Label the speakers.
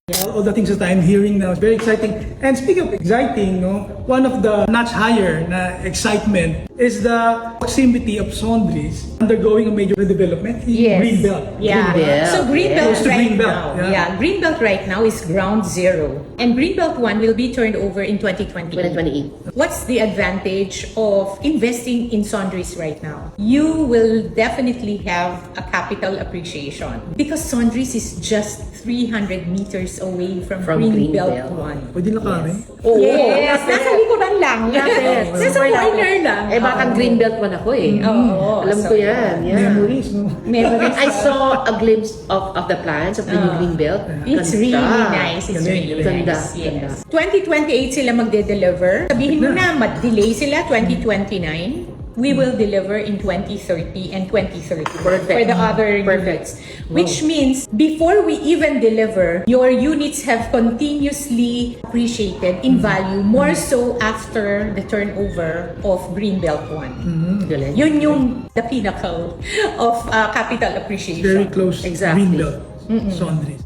Speaker 1: All the things that I'm hearing now is very exciting. And speaking of exciting, one of the notch higher na excitement is the proximity of Sondris undergoing a major redevelopment in
Speaker 2: Yes.
Speaker 1: Greenbelt.
Speaker 2: Yeah.
Speaker 3: Greenbelt,
Speaker 2: So Greenbelt
Speaker 1: Close to
Speaker 2: right
Speaker 1: Greenbelt,
Speaker 2: now.
Speaker 1: yeah.
Speaker 2: Greenbelt right now is ground zero. And Greenbelt 1 will be turned over in 2028.
Speaker 3: 2028.
Speaker 2: What's the advantage of investing in Sondris right now? You will definitely have a capital appreciation because Sondris is just 300 meters away from Greenbelt
Speaker 3: Greenbelt.
Speaker 2: 1.
Speaker 1: Pwede lakarin.
Speaker 2: Oh, yes. Nasa likuran lang.
Speaker 3: Lapit.
Speaker 2: Nasa
Speaker 3: Super
Speaker 2: corner
Speaker 3: lapit.
Speaker 2: lang.
Speaker 3: Baka Greenbelt man ako eh.
Speaker 2: Oo.
Speaker 3: Alam ko yan. Yeah.
Speaker 1: Memories, no?
Speaker 2: Memories.
Speaker 3: I saw a glimpse of the plans of the new Greenbelt.
Speaker 2: It's
Speaker 3: Ganda.
Speaker 2: really nice. It's
Speaker 1: Galing,
Speaker 2: really
Speaker 3: galing.
Speaker 2: nice.
Speaker 3: Ganda,
Speaker 2: Yes. 2028 sila magde-deliver. Sabihin mo na, mag-delay sila 2029. We will deliver in 2030 and 2030 for the other units. Which means, before we even deliver, your units have continuously appreciated in value, more so after the turnover of Greenbelt 1.
Speaker 3: Galing.
Speaker 2: Yun yung the pinnacle of capital appreciation.
Speaker 1: Very close
Speaker 3: Exactly.
Speaker 1: Greenbelt, Sondris.